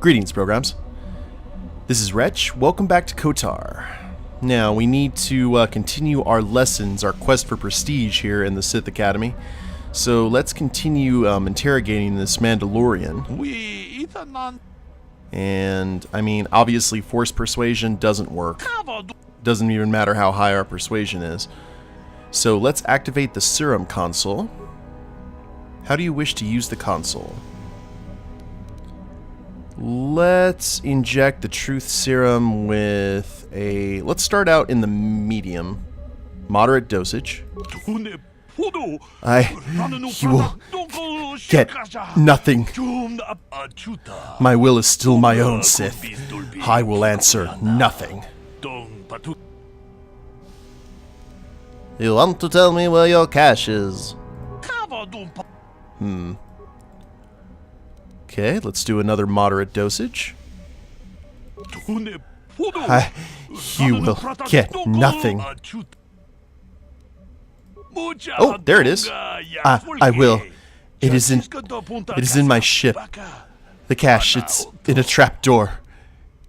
Greetings, programs. This is Wretch. Welcome back to Kotar. Now, we need to continue our lessons, our quest for prestige here in the Sith Academy. So let's continue interrogating this Mandalorian. And, I mean, obviously Force Persuasion doesn't work. Doesn't even matter how high our persuasion is. So let's activate the Serum console. How do you wish to use the console? Let's inject the Truth Serum with a... Let's start out in the medium. Moderate dosage. You will get nothing. My will is still my own, Sith. I will answer nothing. You want to tell me where your cache is? Okay, let's do another moderate dosage. You will get nothing. Oh, there it is. I will. It is in my ship. The cache, it's in a trap door.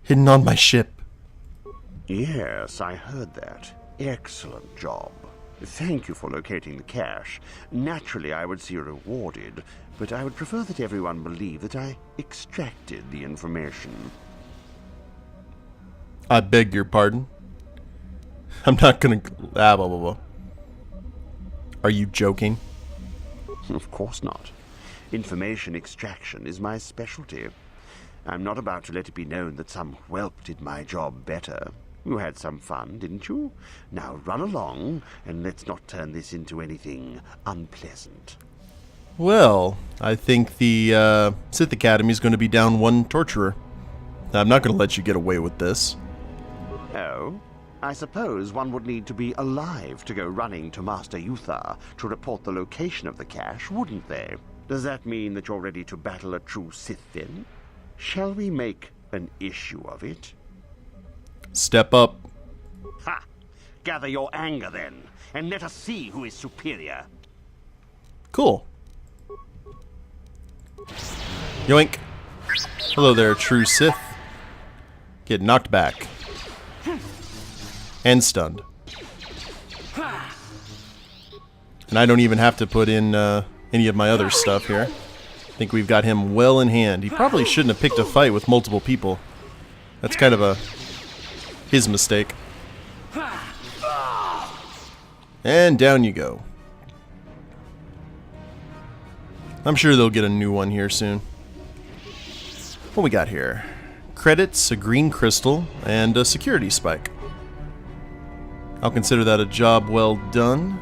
Hidden on my ship. Yes, I heard that. Excellent job. Thank you for locating the cache. Naturally, I would see you rewarded, but I would prefer that everyone believe that I extracted the information. I beg your pardon? I'm not gonna... blah, blah, blah. Are you joking? Of course not. Information extraction is my specialty. I'm not about to let it be known that some whelp did my job better. You had some fun, didn't you? Now run along, and let's not turn this into anything unpleasant. Well, I think the Sith Academy is going to be down one torturer. I'm not going to let you get away with this. Oh? I suppose one would need to be alive to go running to Master Yuthar to report the location of the cache, wouldn't they? Does that mean that you're ready to battle a true Sith then? Shall we make an issue of it? Step up. Ha! Gather your anger then, and let us see who is superior. Cool. Yoink. Hello there, true Sith. Get knocked back. And stunned. And I don't even have to put in any of my other stuff here. I think we've got him well in hand. He probably shouldn't have picked a fight with multiple people. That's kind of his mistake. And down you go. I'm sure they'll get a new one here soon. What we got here? Credits, a green crystal, and a security spike. I'll consider that a job well done.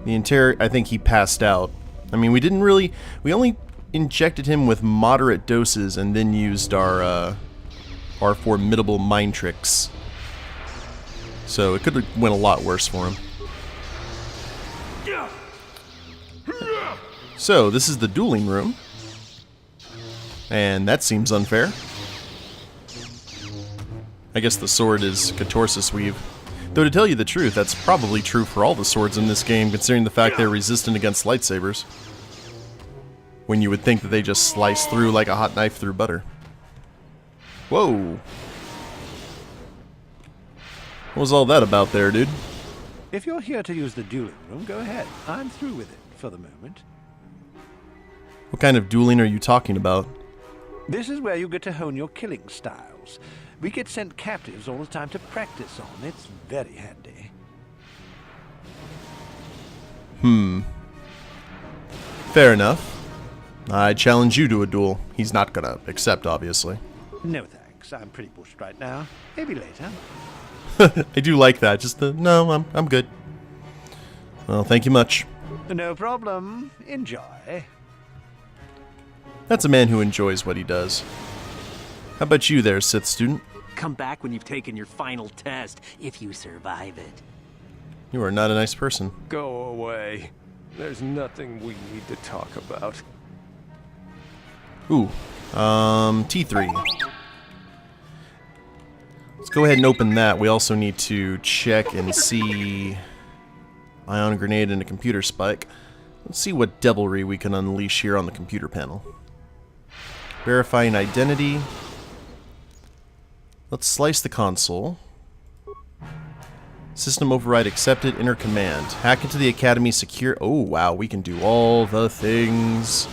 I think he passed out. I mean, we only injected him with moderate doses and then used our formidable mind tricks. So it could have went a lot worse for him. So this is the dueling room. And that seems unfair. I guess the sword is Catorsis Weave. Though to tell you the truth, that's probably true for all the swords in this game, considering the fact they're resistant against lightsabers. When you would think that they just slice through like a hot knife through butter. Whoa. What was all that about there, dude? If you're here to use the dueling room, go ahead. I'm through with it for the moment. What kind of dueling are you talking about? This is where you get to hone your killing styles. We get sent captives all the time to practice on. It's very handy. Fair enough. I challenge you to a duel. He's not gonna accept, obviously. No thanks. I'm pretty bushed right now. Maybe later. I do like that. Just no, I'm good. Well, thank you much. No problem. Enjoy. That's a man who enjoys what he does. How about you there, Sith student? Come back when you've taken your final test, if you survive it. You are not a nice person. Go away. There's nothing we need to talk about. Ooh. T3. Let's go ahead and open that. We also need to check and see... Ion grenade and a computer spike. Let's see what devilry we can unleash here on the computer panel. Verifying identity. Let's slice the console. System override accepted. Enter command. Hack into the academy secure. Oh, wow. We can do all the things.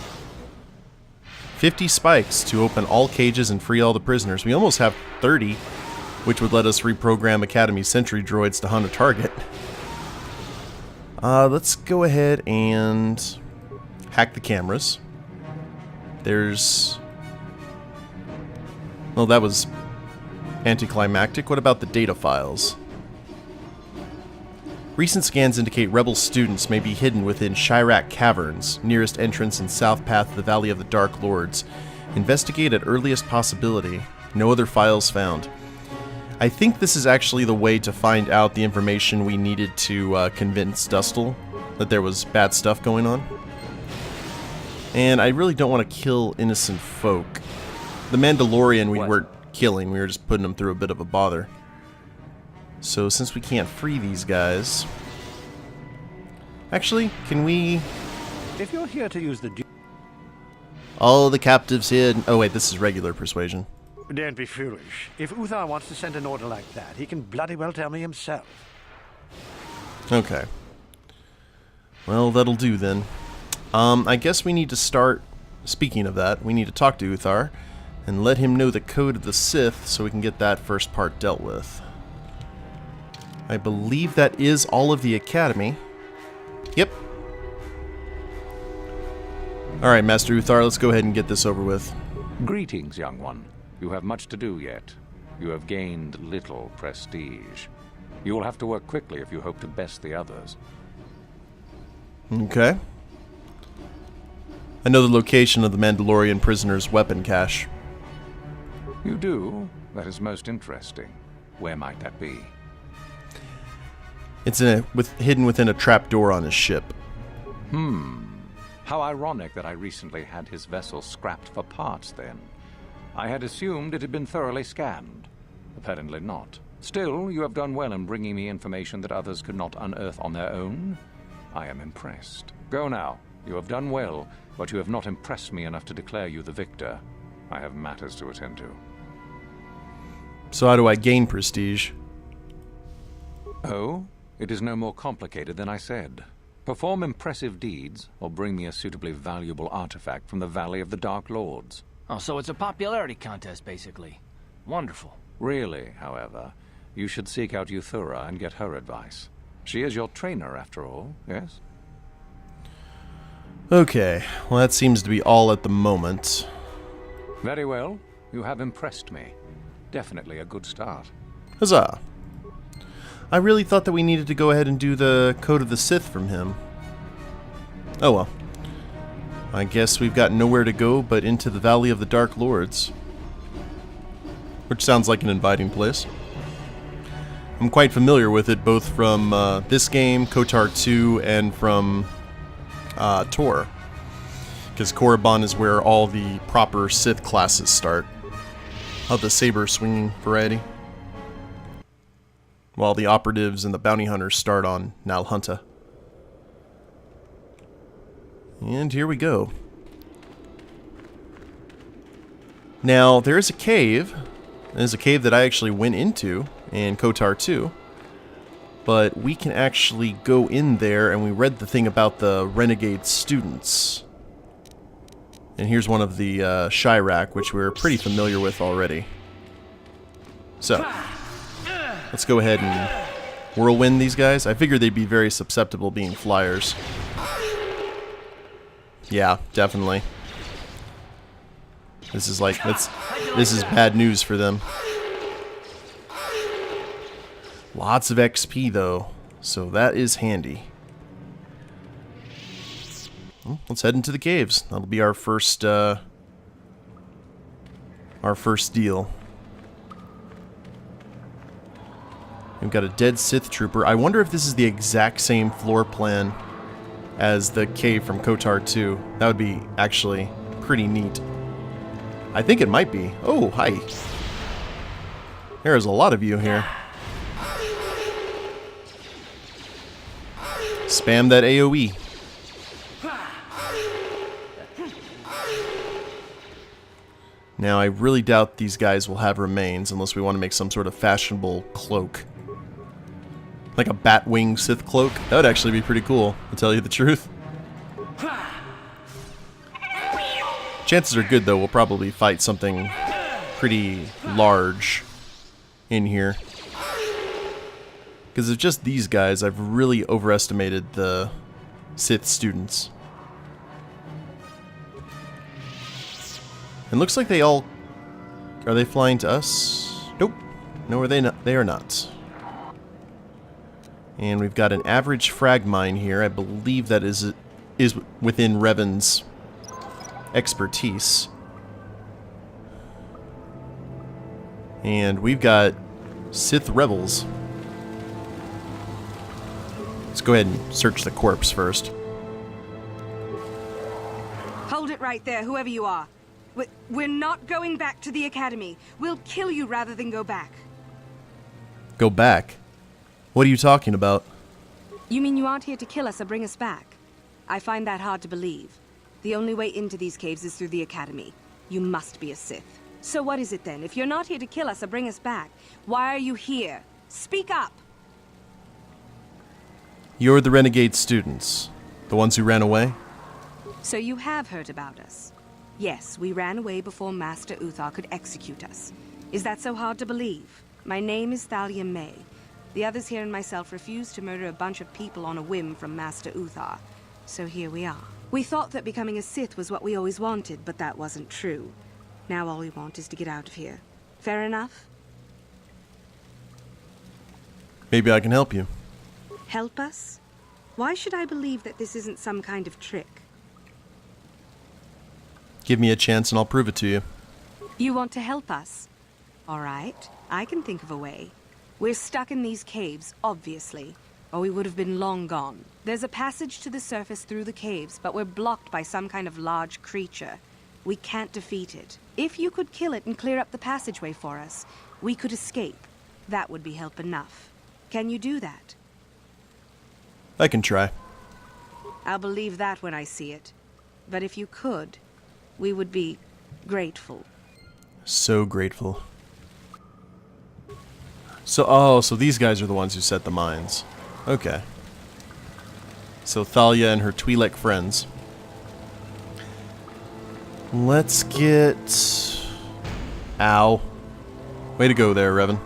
50 spikes to open all cages and free all the prisoners. We almost have 30, which would let us reprogram Academy sentry droids to hunt a target. Let's go ahead and hack the cameras. There's... Well, that was anticlimactic. What about the data files? Recent scans indicate rebel students may be hidden within Chirac Caverns, nearest entrance and south path to the Valley of the Dark Lords. Investigate at earliest possibility. No other files found. I think this is actually the way to find out the information we needed to convince Dustil that there was bad stuff going on. And I really don't want to kill innocent folk. The Mandalorian we weren't killing, we were just putting him through a bit of a bother. So since we can't free these guys... Actually, can we... If you're here to use the... All the captives here... Oh wait, this is regular persuasion. Don't be foolish. If Uthar wants to send an order like that, he can bloody well tell me himself. Okay. Well, that'll do then. I guess we need to start... Speaking of that, we need to talk to Uthar and let him know the code of the Sith so we can get that first part dealt with. I believe that is all of the Academy. Yep. Alright, Master Uthar, let's go ahead and get this over with. Greetings, young one. You have much to do yet. You have gained little prestige. You will have to work quickly if you hope to best the others. Okay. I know the location of the Mandalorian prisoner's weapon cache. You do? That is most interesting. Where might that be? It's hidden within a trapdoor on his ship. How ironic that I recently had his vessel scrapped for parts then. I had assumed it had been thoroughly scanned. Apparently not. Still, you have done well in bringing me information that others could not unearth on their own. I am impressed. Go now. You have done well, but you have not impressed me enough to declare you the victor. I have matters to attend to. So how do I gain prestige? Oh? It is no more complicated than I said. Perform impressive deeds, or bring me a suitably valuable artifact from the Valley of the Dark Lords. Oh, so it's a popularity contest, basically. Wonderful. Really, however, you should seek out Yuthura and get her advice. She is your trainer, after all, yes? Okay, well that seems to be all at the moment. Very well. You have impressed me. Definitely a good start. Huzzah! I really thought that we needed to go ahead and do the Code of the Sith from him. Oh well. I guess we've got nowhere to go but into the Valley of the Dark Lords. Which sounds like an inviting place. I'm quite familiar with it both from this game, KOTOR 2, and from Tor. Because Korriban is where all the proper Sith classes start. Of the saber-swinging variety. While the operatives and the bounty hunters start on Nal Hunta. And here we go. Now, there is a cave. There's a cave that I actually went into in KOTOR 2. But we can actually go in there, and we read the thing about the renegade students. And here's one of the Chirac, which we're pretty familiar with already. So, let's go ahead and whirlwind these guys. I figured they'd be very susceptible being flyers. Yeah, definitely. This is like, this is bad news for them. Lots of XP though, so that is handy. Well, let's head into the caves. That'll be our first deal. We've got a dead Sith trooper. I wonder if this is the exact same floor plan as the cave from KOTOR 2. That would be actually pretty neat. I think it might be. Oh, hi. There's a lot of you here. Spam that AoE. Now, I really doubt these guys will have remains unless we want to make some sort of fashionable cloak. Like a Batwing Sith cloak. That would actually be pretty cool, to tell you the truth. Chances are good, though, we'll probably fight something pretty large in here. Because of just these guys, I've really overestimated the Sith students. It looks like they all... Are they flying to us? Nope. No, are they not? They are not. And we've got an average frag mine here. I believe that is within Revan's expertise. And we've got Sith rebels. Let's go ahead and search the corpse first. Hold it right there, whoever you are. We're not going back to the academy. We'll kill you rather than go back. Go back? What are you talking about? You mean you aren't here to kill us or bring us back? I find that hard to believe. The only way into these caves is through the academy. You must be a Sith. So what is it then? If you're not here to kill us or bring us back, why are you here? Speak up! You're the renegade students. The ones who ran away? So you have heard about us. Yes, we ran away before Master Uthar could execute us. Is that so hard to believe? My name is Thalia May. The others here and myself refused to murder a bunch of people on a whim from Master Uthar. So here we are. We thought that becoming a Sith was what we always wanted, but that wasn't true. Now all we want is to get out of here. Fair enough? Maybe I can help you. Help us? Why should I believe that this isn't some kind of trick? Give me a chance and I'll prove it to you. You want to help us? All right, I can think of a way. We're stuck in these caves, obviously, or we would have been long gone. There's a passage to the surface through the caves, but we're blocked by some kind of large creature. We can't defeat it. If you could kill it and clear up the passageway for us, we could escape. That would be help enough. Can you do that? I can try. I'll believe that when I see it. But if you could, we would be grateful. So grateful. So these guys are the ones who set the mines. Okay. So Thalia and her Twi'lek friends. Let's get... Ow. Way to go there, Revan.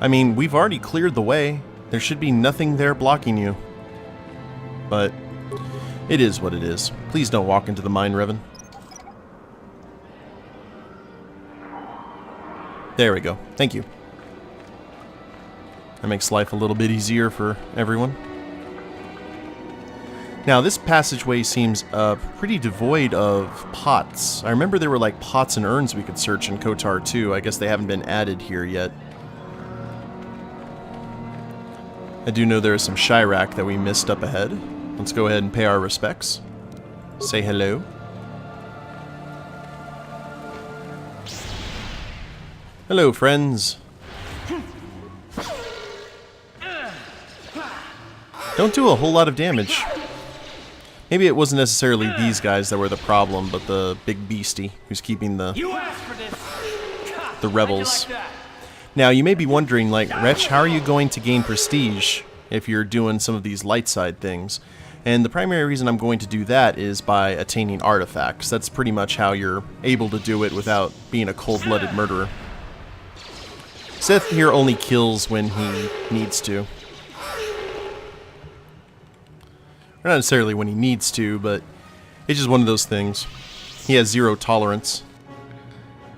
I mean, we've already cleared the way. There should be nothing there blocking you. But it is what it is. Please don't walk into the mine, Revan. There we go. Thank you. That makes life a little bit easier for everyone. Now, this passageway seems pretty devoid of pots. I remember there were like pots and urns we could search in KOTOR 2. I guess they haven't been added here yet. I do know there is some Chirac that we missed up ahead. Let's go ahead and pay our respects. Say hello. Hello, friends. Don't do a whole lot of damage. Maybe it wasn't necessarily these guys that were the problem, but the big beastie who's keeping the rebels. Now, you may be wondering, like, Wretch, how are you going to gain prestige if you're doing some of these light side things? And the primary reason I'm going to do that is by attaining artifacts. That's pretty much how you're able to do it without being a cold-blooded murderer. Seth here only kills when he needs to. Or not necessarily when he needs to, but it's just one of those things. He has 0 tolerance.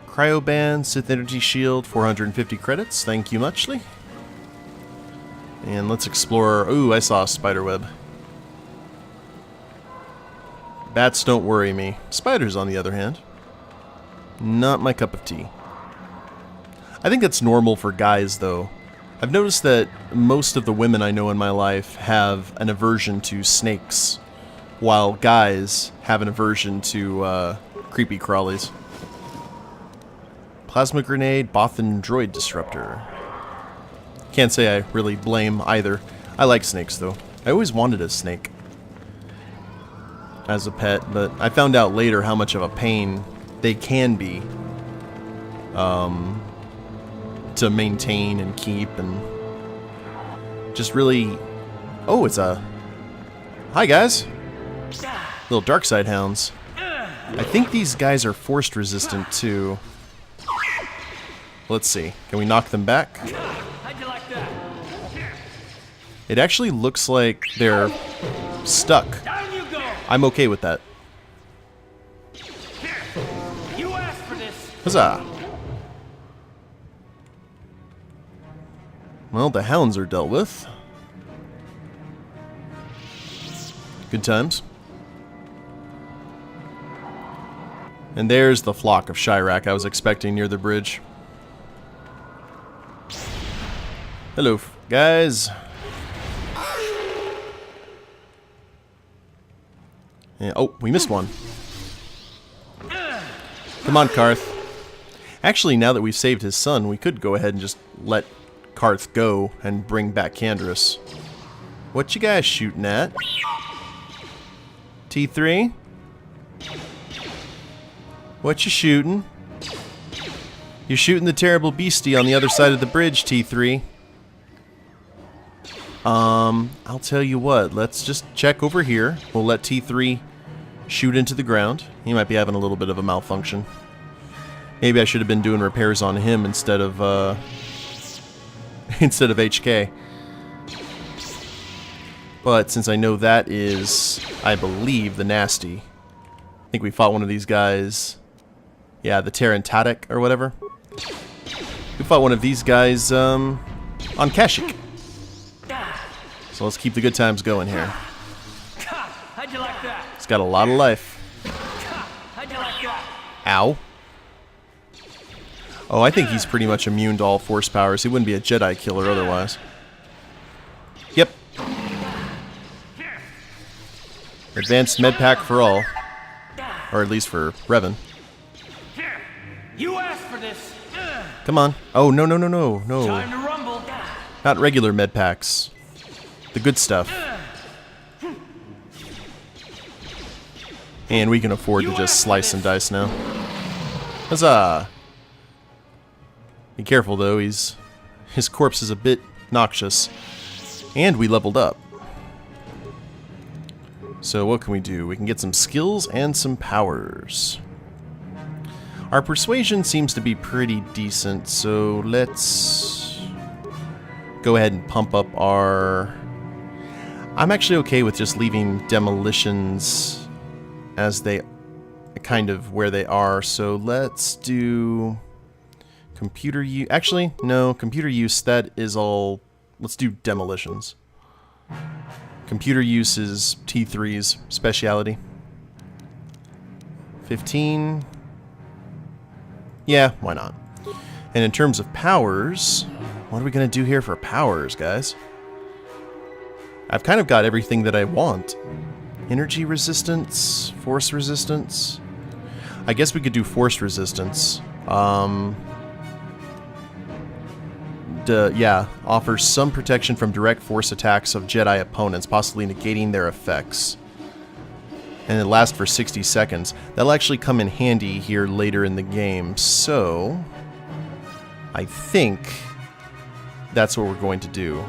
Cryoband, Sith Energy Shield, 450 credits. Thank you muchly. And let's explore... Ooh, I saw a spiderweb. Bats don't worry me. Spiders, on the other hand, not my cup of tea. I think that's normal for guys, though. I've noticed that most of the women I know in my life have an aversion to snakes, while guys have an aversion to creepy crawlies. Plasma grenade, Bothan droid disruptor. Can't say I really blame either. I like snakes, though. I always wanted a snake. as a pet, but I found out later how much of a pain they can be to maintain and keep, and just really... Oh, it's a... Hi, guys. Little dark side hounds. I think these guys are force resistant, too. Let's see. Can we knock them back? How'd you like that? It actually looks like they're stuck. Down you go! I'm okay with that. You asked for this! Huzzah! Well, the hounds are dealt with. Good times. And there's the flock of Chirac I was expecting near the bridge. Hello, guys. Yeah, oh, we missed one. Come on, Karth. Actually, now that we've saved his son, we could go ahead and just let Karth go and bring back Kandris. What you guys shooting at? T3? What you shooting? You're shooting the terrible beastie on the other side of the bridge, T3. I'll tell you what, let's just check over here. We'll let T3 shoot into the ground. He might be having a little bit of a malfunction. Maybe I should have been doing repairs on him instead of HK. But since I know that is, I believe, the Nasty. I think we fought one of these guys. Yeah, the Tarantatic or whatever. We fought one of these guys on Kashyyyk. So let's keep the good times going here. How'd you like that? It's got a lot of life. How'd you like that? Ow. Oh, I think he's pretty much immune to all force powers. He wouldn't be a Jedi killer otherwise. Yep. Advanced med pack for all. Or at least for Revan. You asked for this! Come on. Oh, no, no, no, no, no. Time to rumble! Not regular med packs. The good stuff. And we can afford to just slice and dice now. Huzzah! Be careful though, his corpse is a bit noxious. And we leveled up. So what can we do? We can get some skills and some powers. Our persuasion seems to be pretty decent, so let's go ahead and pump up our... I'm actually okay with just leaving demolitions as they kind of where they are, so let's do computer use. Actually, no, computer use, that is all. Let's do demolitions. Computer use is T3's speciality. 15. Yeah, why not? And in terms of powers, what are we going to do here for powers, guys? I've kind of got everything that I want. Energy resistance, force resistance. I guess we could do force resistance. Yeah, offers some protection from direct force attacks of Jedi opponents, possibly negating their effects. And it lasts for 60 seconds. That'll actually come in handy here later in the game, so I think that's what we're going to do.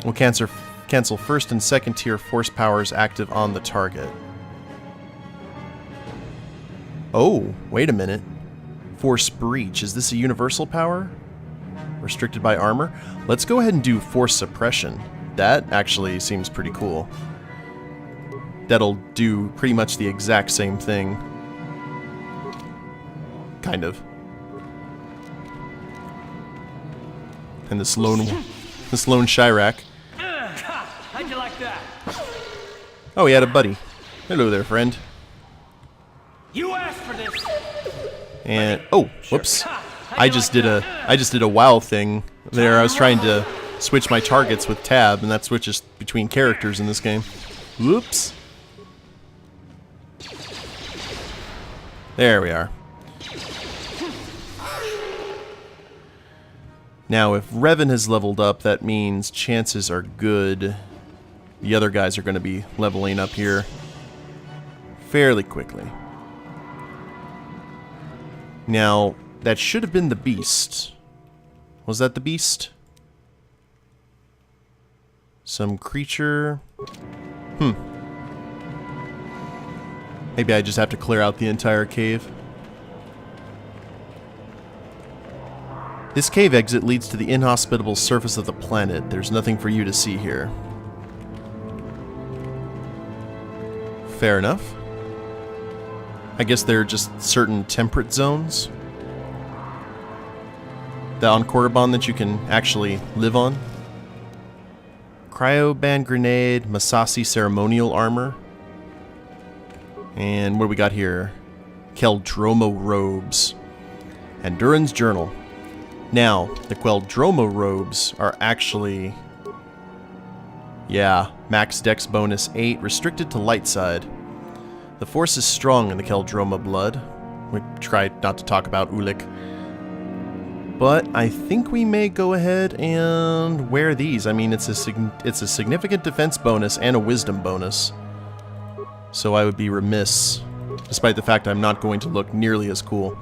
We'll cancel first and second tier force powers active on the target. Oh, wait a minute. Force breach. Is this a universal power? Restricted by armor? Let's go ahead and do force suppression. That actually seems pretty cool. That'll do pretty much the exact same thing. Kind of. And this lone Chirac. How'd you like that? Oh, he had a buddy. Hello there, friend. You asked for this! And oh, whoops. I just did a WoW thing there. I was trying to switch my targets with tab, and that switches between characters in this game. Whoops. There we are. Now, if Revan has leveled up, that means chances are good the other guys are going to be leveling up here fairly quickly. Now, that should have been the beast. Was that the beast? Some creature... Maybe I just have to clear out the entire cave. This cave exit leads to the inhospitable surface of the planet. There's nothing for you to see here. Fair enough. I guess there are just certain temperate zones that on Korriban that you can actually live on. Cryoband grenade, Masasi ceremonial armor. And what do we got here? Keldromo robes. And Durin's journal. Now, the Queldromo robes are actually... yeah, max dex bonus 8, restricted to light side. The force is strong in the Keldroma blood. We tried not to talk about Ulik. But I think we may go ahead and wear these. I mean, it's a significant defense bonus and a wisdom bonus. So I would be remiss, despite the fact I'm not going to look nearly as cool.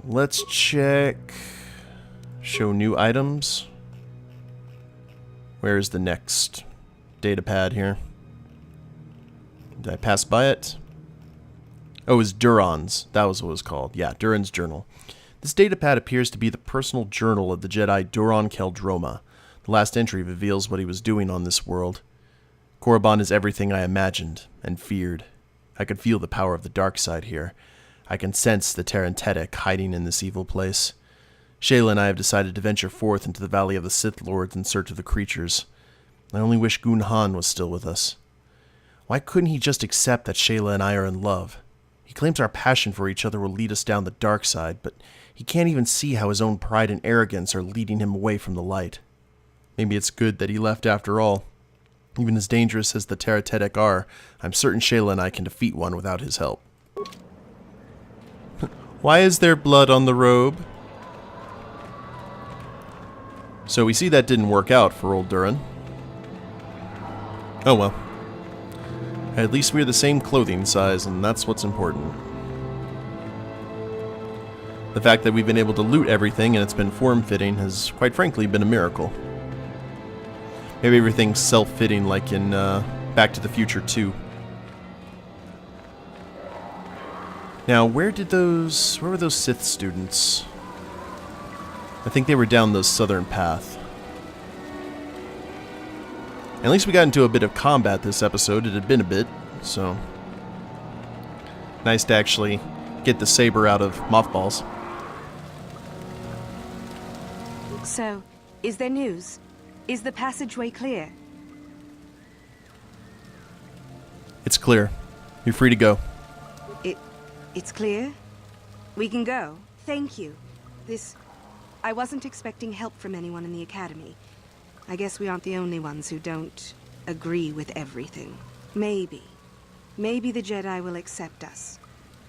Let's check. Show new items. Where is the next data pad here? Did I pass by it? Oh, it was Duron's. That was what it was called. Yeah, Durin's journal. This datapad appears to be the personal journal of the Jedi Duron Keldroma. The last entry reveals what he was doing on this world. Korriban is everything I imagined and feared. I could feel the power of the dark side here. I can sense the Terran Tedek hiding in this evil place. Shayla and I have decided to venture forth into the Valley of the Sith Lords in search of the creatures. I only wish Gun Han was still with us. Why couldn't he just accept that Shayla and I are in love? He claims our passion for each other will lead us down the dark side, but he can't even see how his own pride and arrogance are leading him away from the light. Maybe it's good that he left after all. Even as dangerous as the Terra Tedek are, I'm certain Shayla and I can defeat one without his help. Why is there blood on the robe? So we see that didn't work out for old Durin. Oh well. At least we're the same clothing size, and that's what's important. The fact that we've been able to loot everything and it's been form-fitting has, quite frankly, been a miracle. Maybe everything's self-fitting like in Back to the Future 2. Now, where were those Sith students? I think they were down the southern path. At least we got into a bit of combat this episode. It had been a bit, so... nice to actually get the saber out of mothballs. So, is there news? Is the passageway clear? It's clear. You're free to go. It's clear? We can go. Thank you. I wasn't expecting help from anyone in the Academy. I guess we aren't the only ones who don't agree with everything. Maybe the Jedi will accept us.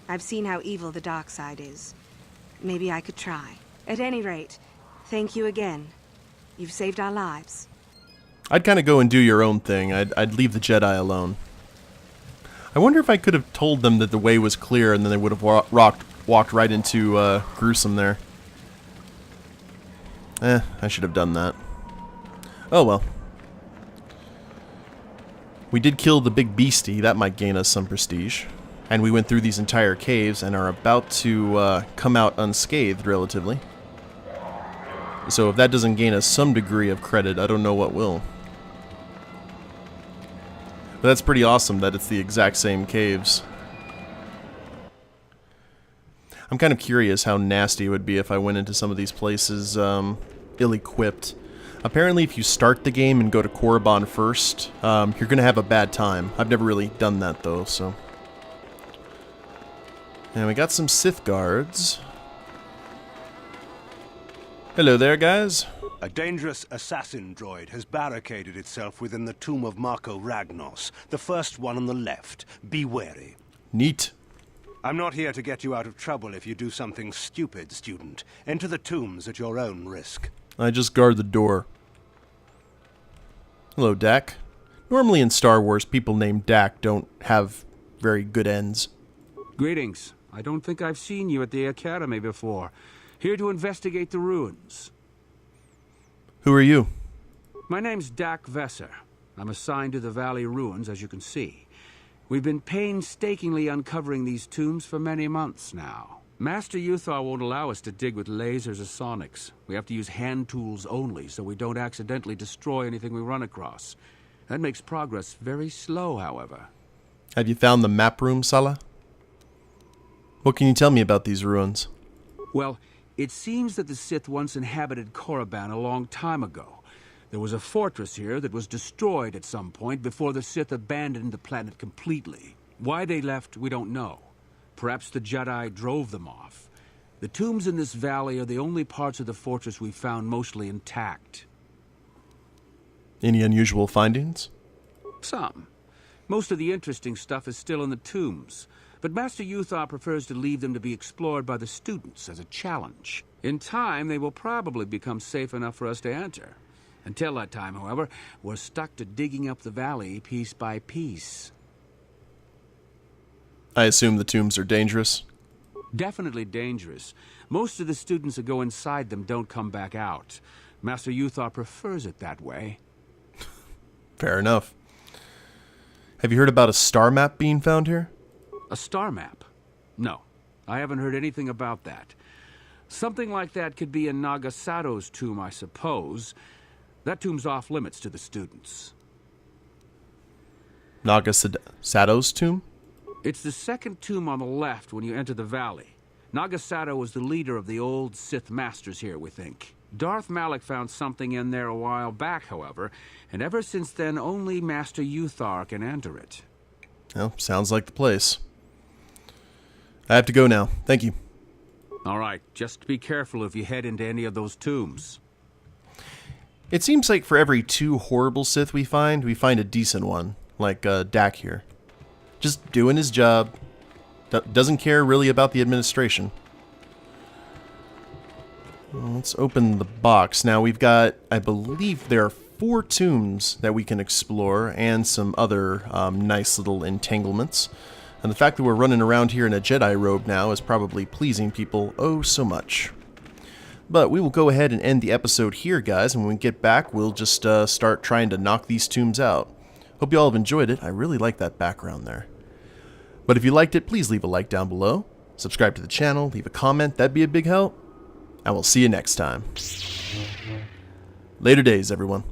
I've seen how evil the dark side is. Maybe I could try. At any rate, thank you again. You've saved our lives. I'd kind of go and do your own thing. I'd leave the Jedi alone. I wonder if I could have told them that the way was clear and then they would have walked right into Gruesome there. I should have done that. Oh well. We did kill the big beastie. That might gain us some prestige. And we went through these entire caves and are about to come out unscathed, relatively. So if that doesn't gain us some degree of credit, I don't know what will. But that's pretty awesome that it's the exact same caves. I'm kind of curious how nasty it would be if I went into some of these places ill-equipped. Apparently if you start the game and go to Korriban first, you're going to have a bad time. I've never really done that though, so... And we got some Sith guards. Hello there, guys. A dangerous assassin droid has barricaded itself within the tomb of Marco Ragnos, the first one on the left. Be wary. Neat. I'm not here to get you out of trouble if you do something stupid, student. Enter the tombs at your own risk. I just guard the door. Hello, Dak. Normally in Star Wars, people named Dak don't have very good ends. Greetings. I don't think I've seen you at the Academy before. Here to investigate the ruins. Who are you? My name's Dak Vesser. I'm assigned to the Valley Ruins, as you can see. We've been painstakingly uncovering these tombs for many months now. Master Uthar won't allow us to dig with lasers or sonics. We have to use hand tools only, so we don't accidentally destroy anything we run across. That makes progress very slow, however. Have you found the map room, Salah? What can you tell me about these ruins? Well, it seems that the Sith once inhabited Korriban a long time ago. There was a fortress here that was destroyed at some point before the Sith abandoned the planet completely. Why they left, we don't know. Perhaps the Jedi drove them off. The tombs in this valley are the only parts of the fortress we've found mostly intact. Any unusual findings? Some. Most of the interesting stuff is still in the tombs, but Master Uthar prefers to leave them to be explored by the students as a challenge. In time, they will probably become safe enough for us to enter. Until that time, however, we're stuck to digging up the valley piece by piece. I assume the tombs are dangerous. Definitely dangerous. Most of the students that go inside them don't come back out. Master Uthar prefers it that way. Fair enough. Have you heard about a star map being found here? A star map? No, I haven't heard anything about that. Something like that could be in Nagasato's tomb, I suppose. That tomb's off limits to the students. Nagasato's tomb? It's the second tomb on the left when you enter the valley. Nagasato was the leader of the old Sith Masters here, we think. Darth Malak found something in there a while back, however, and ever since then only Master Uthar can enter it. Well, sounds like the place. I have to go now. Thank you. All right, just be careful if you head into any of those tombs. It seems like for every 2 horrible Sith we find a decent one, like Dak here. Just doing his job. Doesn't care really about the administration. Let's open the box. Now we've got, I believe there are 4 tombs that we can explore and some other nice little entanglements. And the fact that we're running around here in a Jedi robe now is probably pleasing people oh so much. But we will go ahead and end the episode here, guys, and when we get back, we'll just start trying to knock these tombs out. Hope you all have enjoyed it. I really like that background there. But if you liked it, please leave a like down below, subscribe to the channel, leave a comment, that'd be a big help, and we'll see you next time. Later days, everyone.